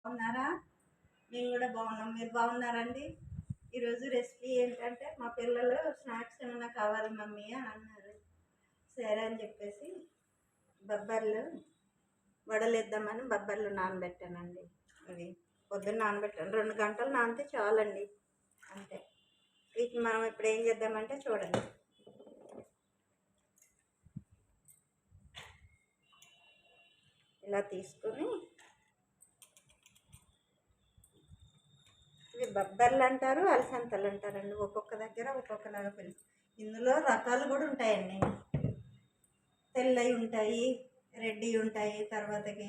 బాగున్నారా? మేము కూడా బాగున్నాం. మీరు బాగున్నారండి? ఈరోజు రెసిపీ ఏంటంటే మా పిల్లలు స్నాక్స్ ఏమైనా కావాలి మమ్మీ అని అన్నారు. సరే అని చెప్పేసి బొబ్బర్లు వడలేద్దామని బొబ్బర్లు నానబెట్టానండి. అవి పొద్దున్న నానబెట్టాను, 2 గంటలు నానితే చాలండి. అంతే. వీటిని మనం ఇప్పుడు ఏం చేద్దామంటే చూడండి. ఇలా తీసుకొని ఇవి బొబ్బర్లు అంటారు, అలసంతలు అంటారండి. ఒక్కొక్క దగ్గర ఒక్కొక్కలాగా పిలుస్తారు. ఇందులో రకాలు కూడా ఉంటాయండి. తెల్లవి ఉంటాయి, రెడ్డి ఉంటాయి, తర్వాతకి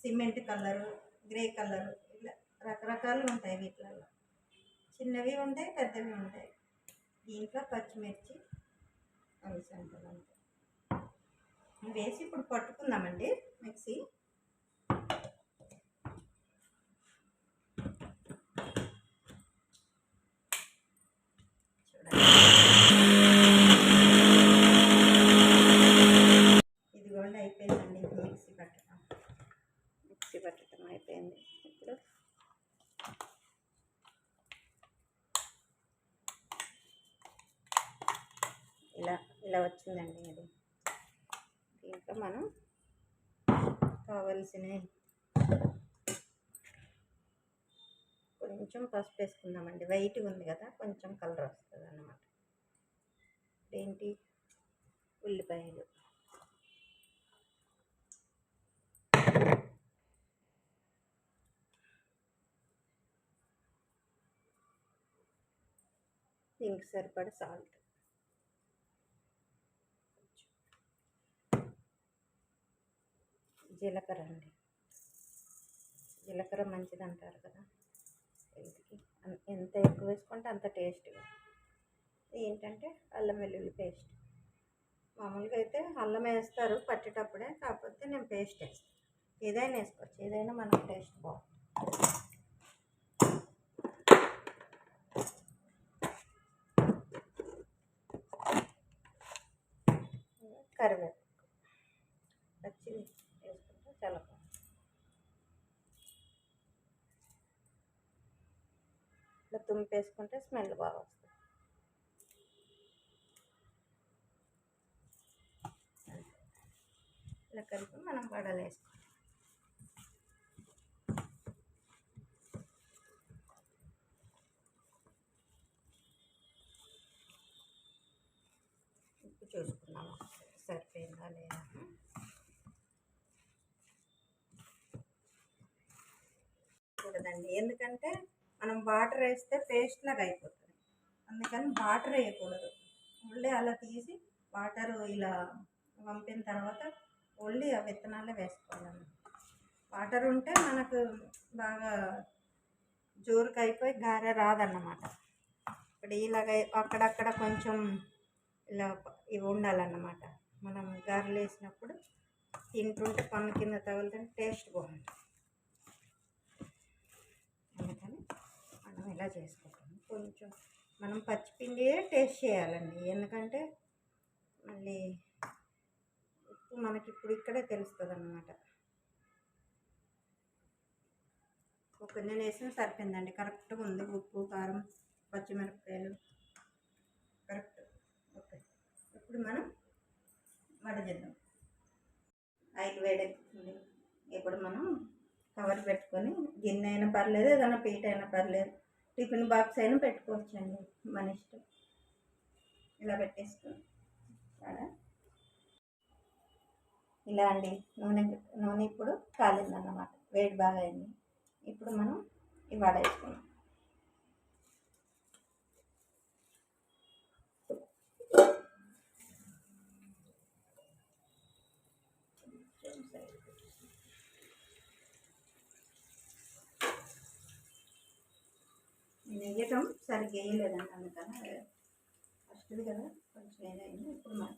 సిమెంట్ కలరు, గ్రే కలరు, ఇలా రకరకాలు ఉంటాయి. వీటిలలో చిన్నవి ఉంటాయి, పెద్దవి ఉంటాయి. దీంట్లో పచ్చిమిర్చి, అలసంతలు ఉంటాయి. వేసి ఇప్పుడు పట్టుకుందామండి మిక్సీ. ఇదిగోండి అయిపోయిందండి. మిక్సీ పట్టడం అయిపోయింది. ఇప్పుడు ఇలా వచ్చిందండి. ఇది దీంట్లో మనం కావలసినవి కొంచెం పసుపు వేసుకుందామండి. వైట్గా ఉంది కదా, కొంచెం కలర్ వస్తుంది అన్నమాట. ఏంటి, ఉల్లిపాయలు, దీనికి సరిపడ సాల్ట్, జీలకర్ర అండి. జీలకర్ర మంచిది అంటారు కదా హెల్త్కి. ఎంత ఎక్కువ వేసుకుంటే అంత టేస్ట్గా. ఏంటంటే అల్లం వెల్లుల్లి పేస్ట్. మామూలుగా అయితే అల్లం వేస్తారు పట్టేటప్పుడే, కాకపోతే నేను పేస్ట్ వేస్తాను. ఏదైనా వేసుకోవచ్చు, ఏదైనా మనకు టేస్ట్ బాగుంటుంది. కరివేపాకు పచ్చి వేసుకుంటే చాలా బాగుంటుంది. ఇట్లా తుంపేసుకుంటే స్మెల్ బాగా వస్తుంది. ఇలా కలిపి మనం వడలు వేసుకోవాలి. ఉప్పు చూసుకున్నాము సరిపోయిందా లేదా. చూడదండి, ఎందుకంటే మనం వాటర్ వేస్తే పేస్ట్ లాగా అయిపోతుంది. అందుకని వాటర్ వేయకూడదు. ఓన్లీ అలా తీసి వాటర్ ఇలా పంపిన తర్వాత ఓన్లీ ఆ విత్తనాలే వేసుకోవాలి. వాటర్ ఉంటే మనకు బాగా జోరుకు అయిపోయి గారె రాదన్నమాట. ఇప్పుడు ఇలాగ అక్కడక్కడ కొంచెం ఇలా ఇవి ఉండాలన్నమాట. మనం గారెలు వేసినప్పుడు తింటుంటే పన్ను కింద తగులుతుంటే టేస్ట్ బాగుంటుంది. అందుకని మనం ఇలా చేసుకుంటాం. కొంచెం మనం పచ్చిపిండియే టేస్ట్ చేయాలండి, ఎందుకంటే మళ్ళీ ఉప్పు మనకి ఇప్పుడు ఇక్కడే తెలుస్తుంది అన్నమాట. ఒక నేను వేసిన సరిపోయిందండి, కరెక్ట్గా ఉంది. ఉప్పు, కారం, పచ్చిమిరపకాయలు కరెక్ట్. ఓకే, ఇప్పుడు మనం వడ చేద్దాం. ఆయిల్ వేడెక్కుతుంది. ఇప్పుడు మనం కవర్ పెట్టుకొని, గిన్నె అయినా పర్లేదు, ఏదైనా పీట అయినా పర్లేదు, టిఫిన్ బాక్స్ అయినా పెట్టుకోవచ్చండి, మన ఇష్టం. ఇలా పెట్టేసుకొని ఇలా అండి. నూనె ఇప్పుడు కాలిందన్నమాట, వేడి బాగా అయింది. ఇప్పుడు మనం ఈ వడ వేసుకున్నాం. నేను వేయటం సరిగ్గా వేయలేదండి, అందుకని ఫస్ట్ది కదా కొంచెం ఏదైంది. ఇప్పుడు మనం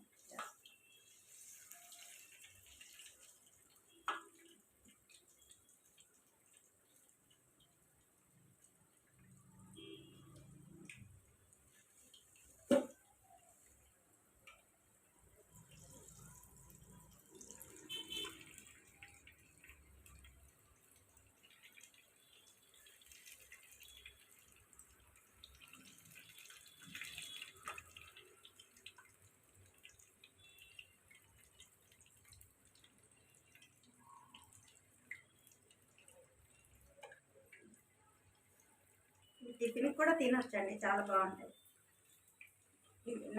టిఫిన్కి కూడా తినొచ్చండి, చాలా బాగుంటాయి.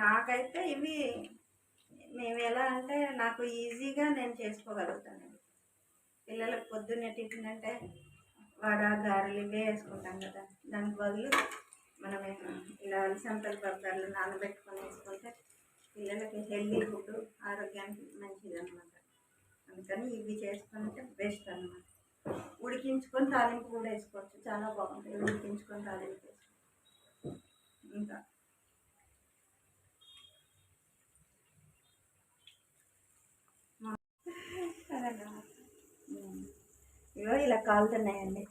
నాకైతే ఇవి మేము ఎలా అంటే నాకు ఈజీగా నేను చేసుకోగలుగుతానండి. పిల్లలకు పొద్దున్నే టిఫిన్ అంటే వడ గారెలు ఇవే వేసుకుంటాం కదా, దానికి బదులు మనం ఇలా అలసందల బొబ్బర్లు నానబెట్టుకొని వేసుకుంటే పిల్లలకి హెల్దీ ఫుడ్, ఆరోగ్యానికి మంచిది అనమాట. అందుకని ఇవి చేసుకుంటే బెస్ట్ అనమాట. ఉడికించుకొని తాలింపు కూడా వేసుకోవచ్చు, చాలా బాగుంటాయి. ఉడికించుకొని తాలింపు వేసుకోవచ్చు. ఇంకా ఇవో ఇలా కాలుతున్నాయండి,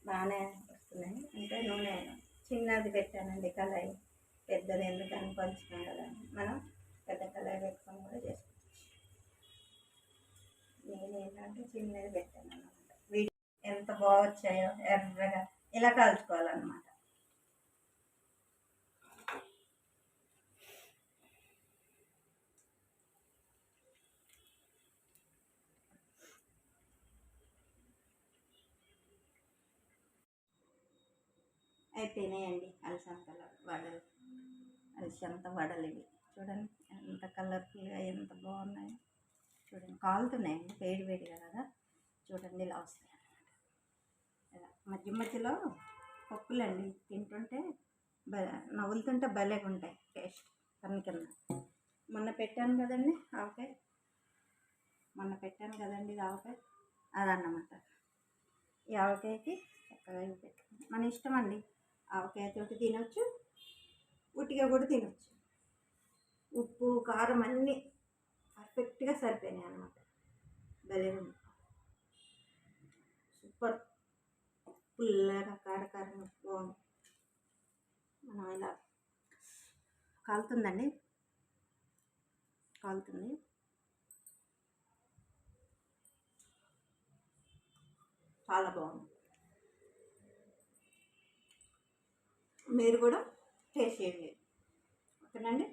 బాగానే వస్తున్నాయి. అంటే నూనె చిన్నది పెట్టానండి కళాయి, పెద్దది ఎందుకని పంచుతాం కదా, మనం పెద్ద కళాయి పెట్టుకొని కూడా చేసుకోవచ్చు. నేను ఏంటంటే చిన్నది పెట్టాను అనమాట. వీడియో ఎంత బాగా వచ్చాయో ఎర్రగా ఇలా కాల్చుకోవాలన్నమాట. అయిపోయినాయండి అలసందల వడలు, అలసంద వడలు ఇవి. చూడండి ఎంత కలర్ఫుల్గా ఎంత బాగున్నాయో. చూడండి కాలుతున్నాయండి, వేడి వేడిగా కదా. చూడండి ఇలా వస్తాయి అన్నమాట. ఇలా మధ్య మధ్యలో పప్పులండి తింటుంటే నవ్వులుతుంటే భలేగా ఉంటాయి, టేస్ట్ కన్ను కింద. మొన్న పెట్టాను కదండి ఆవకాయ, ఇది ఆవకాయ, అదన్నమాట. ఈ ఆవకాయకి చక్కగా పెట్టుకుంటాం, మన ఇష్టం అండి. ఆవకాయతోటి తినొచ్చు, ఉట్టిగా కూడా తినొచ్చు. ఉప్పు కారం అన్నీ పర్ఫెక్ట్గా సరిపోయినాయి అన్నమాట. భలే ఉంది, సూపర్. పుల్లగా కారకారంగా బాగుంది. మనం ఇలా కాలుతుంది, చాలా బాగుంది. మీరు కూడా టేస్ట్ చేయండి, ఓకేనండి.